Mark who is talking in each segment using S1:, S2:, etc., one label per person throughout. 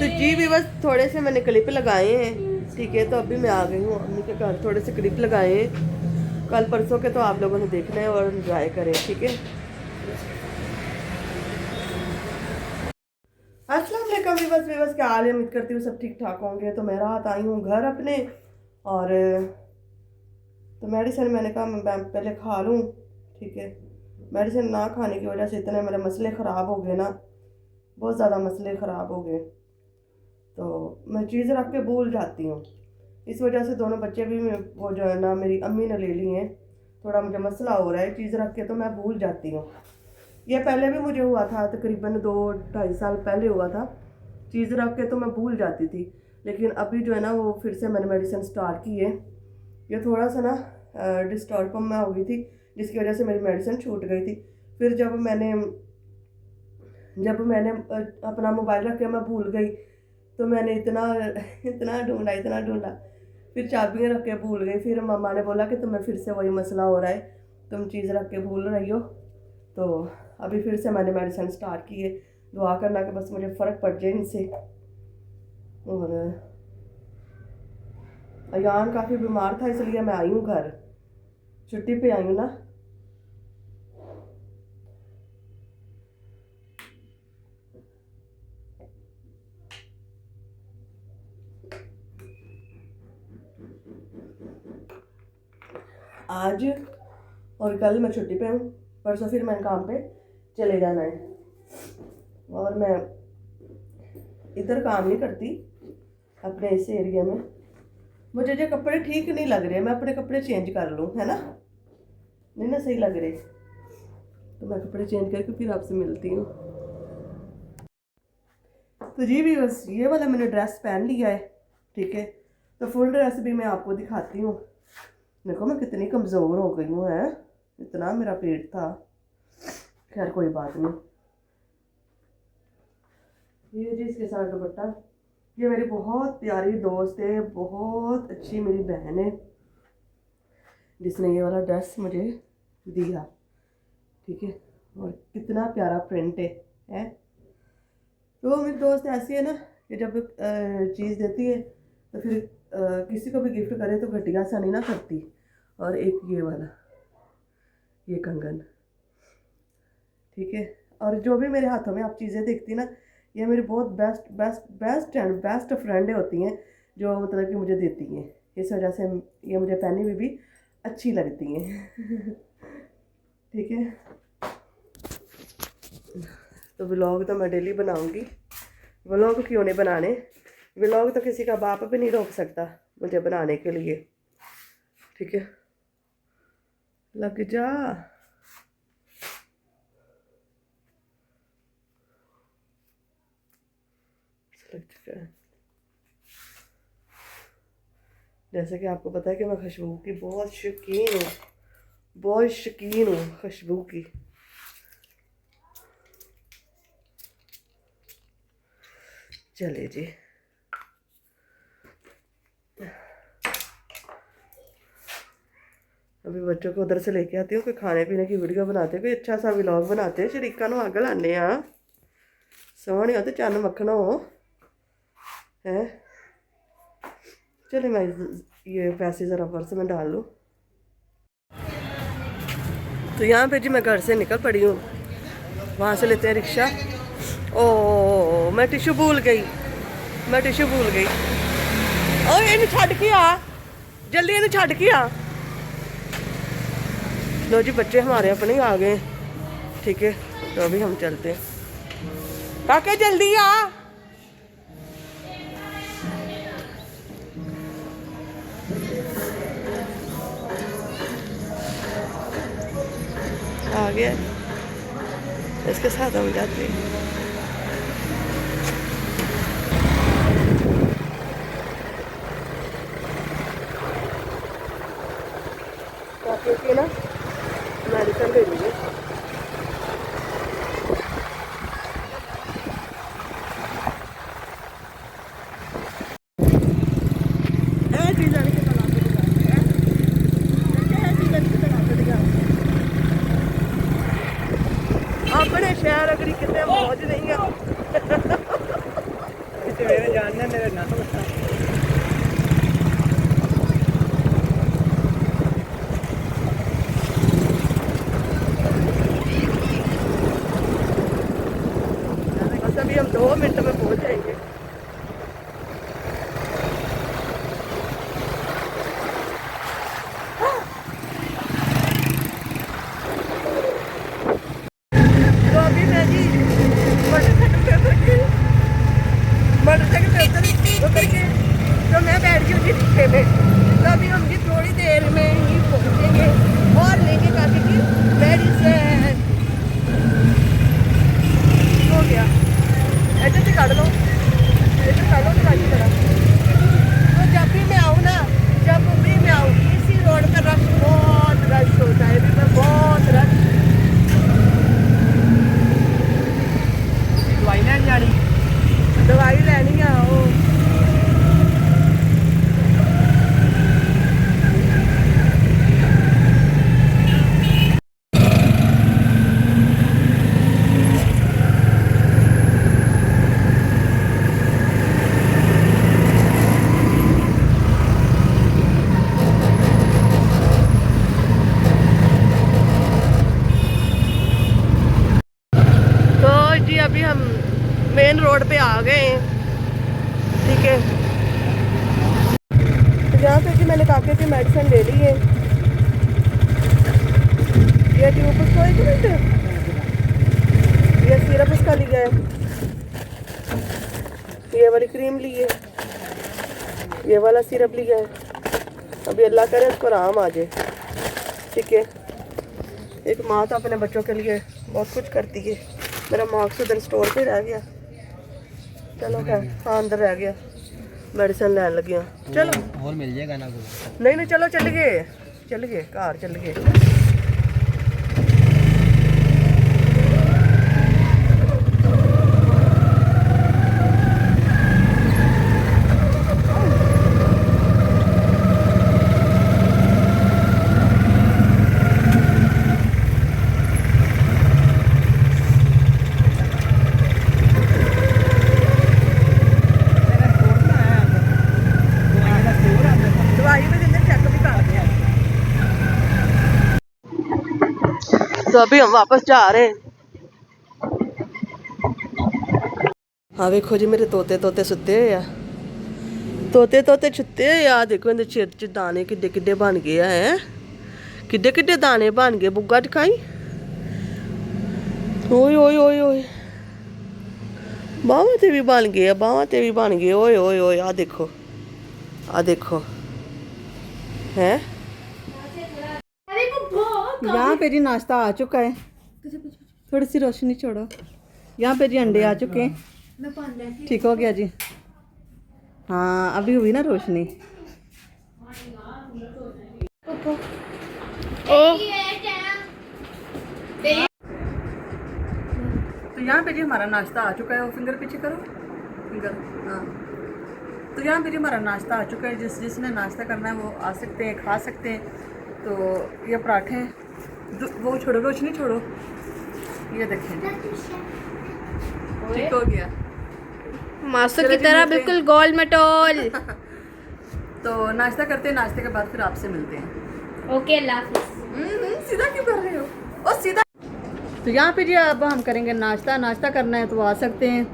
S1: तो जी भी बस थोड़े से मैंने क्लिप लगाए हैं, ठीक है। तो अभी मैं आ गई हूँ अम्मी के घर, थोड़े से क्लिप लगाए हैं कल परसों के, तो आप लोगों ने देखना है और एंजॉय करें, ठीक है। अस्सलाम वालेकुम वीवर्स क्या हाल है, उम्मीद करती हूँ सब ठीक ठाक होंगे। तो मैं रात आई हूँ घर अपने, और तो मेडिसिन मैंने कहा मैं पहले खा लूँ, ठीक है। मेडिसिन ना खाने की वजह से इतने मेरे मसले ख़राब हो गए ना, बहुत ज़्यादा मसले ख़राब हो गए। तो मैं चीज़ रख के भूल जाती हूँ, इस वजह से दोनों बच्चे भी वो जो है ना मेरी अम्मी ने ले लिए हैं। थोड़ा मुझे मसला हो रहा है, चीज़ रख के तो मैं भूल जाती हूँ। ये पहले भी मुझे हुआ था, तकरीबन 2-2.5 साल पहले हुआ था, चीज़ रख के तो मैं भूल जाती थी। लेकिन अभी जो है ना वो फिर से मैंने मेडिसिन स्टार्ट की है। ये थोड़ा सा ना डिस्टर्ब में हो गई थी, जिसकी वजह से मेरी मेडिसिन छूट गई थी। फिर जब मैंने अपना मोबाइल रख के मैं भूल गई, तो मैंने इतना ढूंढा, फिर चाबियाँ रख के भूल गई। फिर मम्मा ने बोला कि तुम्हें फिर से वही मसला हो रहा है, तुम चीज़ रख के भूल रही हो। तो अभी फिर से मैंने मेडिसिन स्टार्ट की है, दुआ करना कि बस मुझे फ़र्क पड़ जाए इनसे। और अयान काफ़ी बीमार था, इसलिए मैं आई हूँ घर, छुट्टी पे आई हूँ ना। आज और कल मैं छुट्टी पे हूँ, परसों फिर मैंने काम पे चले जाना है। और मैं इधर काम नहीं करती अपने इस एरिया में, मुझे जो कपड़े ठीक नहीं लग रहे, मैं अपने कपड़े चेंज कर लूँ, है ना, नहीं ना सही लग रहे, तो मैं कपड़े चेंज करके फिर आपसे मिलती हूँ। तो जी भी बस ये वाला मैंने ड्रेस पहन लिया है, ठीक है। तो फुल ड्रेस भी मैं आपको दिखाती हूँ। देखो मैं कितनी कमज़ोर हो गई हूँ, है, इतना मेरा पेट था। खैर कोई बात नहीं। ये जी इसके साथ दुपट्टा, ये मेरी बहुत प्यारी दोस्त है, बहुत अच्छी मेरी बहन है, जिसने ये वाला ड्रेस मुझे दिया, ठीक है। और कितना प्यारा प्रिंट है। तो मेरी दोस्त ऐसी है ना कि जब चीज़ देती है तो फिर किसी को भी गिफ्ट करे तो घटिया सा नहीं ना करती। और एक ये वाला, ये कंगन, ठीक है। और जो भी मेरे हाथों में आप चीज़ें देखती ना, ये मेरी बहुत बेस्ट फ्रेंडें होती हैं, जो मतलब कि मुझे देती हैं। इस वजह से ये मुझे पहनी हुई भी अच्छी लगती हैं ठीक है। तो व्लॉग तो मैं डेली बनाऊंगी, व्लॉग क्यों नहीं बनाने, व्लॉग तो किसी का बाप भी नहीं रोक सकता मुझे बनाने के लिए, ठीक है। लग जा। लग चुका है। जैसे कि आपको पता है कि मैं खुशबू की बहुत शौकीन हूँ खुशबू की। चलिए जी, अभी बच्चों को उधर से लेके आती हूँ, कोई खाने पीने की वीडियो बनाते, कोई अच्छा सा व्लॉग बनाते, शरीका नू अग लाने सोहने हो तो चन्न मक्खनो है। चलिए मैं ये पैसे ज़रा पर्स में डाल लूँ। तो यहाँ पे जी मैं घर से निकल पड़ी हूँ, वहाँ से लेते हैं रिक्शा। ओ मैं टिशू भूल गई, और इन्हें छड़ के आ, जल्दी इन्हें छड़ के आ। लो जी बच्चे हमारे अपने ही आ गए, ठीक है। तो अभी हम चलते हैं, काके जल्दी आ गया, इसके साथ हम जाते हैं। काके की ना मेडिसिन ले लीजिए। अपने शहर अगरी कितने मौज नहीं बस अभी हम 2 मिनट में पहुंच जाएंगे। तो अभी मैं जी मोटरसाइकिल पे उतर के तो मैं बैठ गई जी रिक्शे में। तो अभी हम जी थोड़ी देर में ही पहुंचेंगे और लेंगे काफी की मेडिसिन। हो गया ऐसे से काट लो, ऐसे काट लो तो काटी तरह। तो जब भी मैं आऊँ ना, जब भी मैं आऊँ इसी रोड पर रश बहुत रश होता है, अभी मैं बहुत रश। दवाई लैन जानी, दवाई लैनी है वो। अभी हम मेन रोड पे आ गए हैं, ठीक है। तो यहाँ पे जी मैंने काके की मेडिसिन ले ली है। ये ट्यूब उसको 1 मिनट, ये सिरप उसका लिया है, ये वाली क्रीम ली है, ये वाला सिरप लिया है। अभी अल्लाह करे उसको आराम आ जाए, ठीक है। एक माँ तो अपने बच्चों के लिए बहुत कुछ करती है। मेरा मार्क्स उधर स्टोर पे रह गया, चलो खैर, हाँ अंदर रह गया, मेडिसिन लैन लगी। चलो
S2: और मिल जाएगा ना?
S1: नहीं चलो चल गए घर चल गए। तो अभी हम वापस जा रहे हैं। हाँ देखो जी मेरे तोते सुते हुए आ, तोते छुते हुए आ। देखो इनके सिर च दाने किड्डे किड्डे बन गए हैं, किड्डे किड्डे दाने बन गए। बुग्गा दिखाई, ओए ओए ओए ओए, बाहों ते भी बन गए, बाहों ते भी बन गए। ओए ओए ओए, आ देखो हैं। यहाँ पे जी नाश्ता आ चुका है, थोड़ी सी रोशनी छोड़ो। यहाँ पे जी अंडे आ चुके हैं, ठीक हो गया जी। हाँ अभी हुई ना रोशनी। तो यहाँ पे जी हमारा नाश्ता आ चुका है। वो फिंगर पीछे करो, फिंगर, हाँ। तो यहाँ पे जी हमारा नाश्ता आ चुका है। जिसने नाश्ता करना है वो आ सकते हैं, खा सकते हैं। तो ये पराठे, वो छोड़ो, रोशनी छोड़ो, ये देखें, ठीक हो गया
S3: मासू की तरह बिल्कुल गोल मटोल।
S1: तो नाश्ता करते हैं, नाश्ते के बाद फिर आपसे मिलते हैं।
S3: ओके अल्लाह हाफिज़।
S1: सीधा क्यों कर रहे हो? ओ सीधा। तो यहाँ पे जी अब हम करेंगे नाश्ता। नाश्ता करना है तो आ सकते हैं,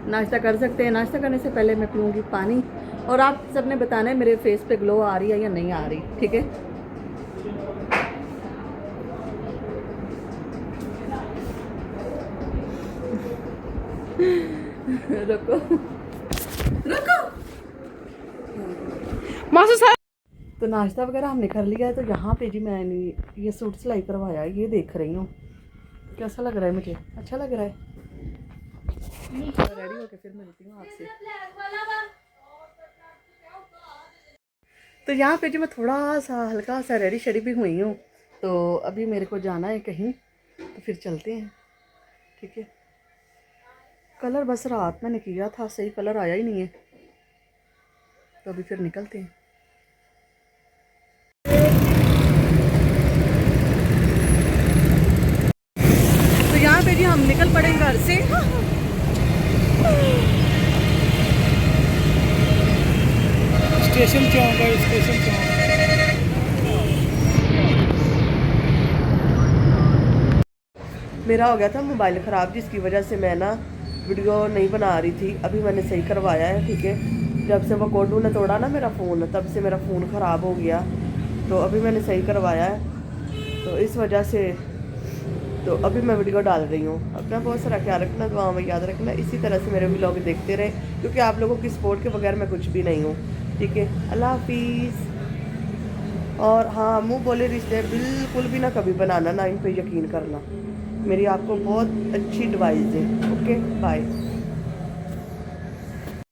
S1: नाश्ता कर सकते हैं। नाश्ता करने से पहले मैं पीऊँगी पानी, और आप सबने बताना है मेरे फेस पे ग्लो आ रही है या नहीं आ रही, ठीक है। रुको
S3: मासू साहब,
S1: तो नाश्ता वगैरह हमने कर लिया है। तो यहाँ पे जी मैंने ये सूट सिलाई करवाया है, ये देख रही हूँ कैसा लग रहा है। मुझे अच्छा लग रहा है। रेडी होके फिर मिलती हूँ आपसे। तो यहाँ पे जी मैं थोड़ा सा हल्का सा रेडी शेडी भी हुई हूँ। तो अभी मेरे को जाना है कहीं, तो फिर चलते हैं, ठीक है। कलर बस रात मैंने किया था, सही कलर आया ही नहीं है। तो अभी फिर निकलते हैं। तो यहाँ पे जी हम निकल पड़े घर से।
S2: स्टेशन चौक है, स्टेशन चौक।
S1: मेरा हो गया था मोबाइल ख़राब, जिसकी वजह से मैं ना वीडियो नहीं बना रही थी। अभी मैंने सही करवाया है, ठीक है। जब से वो कोडू ने तोड़ा ना मेरा फ़ोन, तब से मेरा फ़ोन ख़राब हो गया, तो अभी मैंने सही करवाया है। तो इस वजह से तो अभी मैं वीडियो डाल रही हूँ। अपना बहुत सारा ख्याल रखना, दुआ में याद रखना। इसी तरह से मेरे व्लॉग देखते रहे, क्योंकि आप लोगों की सपोर्ट के बगैर मैं कुछ भी नहीं हूँ, ठीक है। अल्लाह हाफिज़। और हाँ, मुँह बोले रिश्ते बिल्कुल भी ना कभी बनाना, ना इन पे यकीन करना। मेरी आपको बहुत अच्छी एडवाइस है। Okay, bye.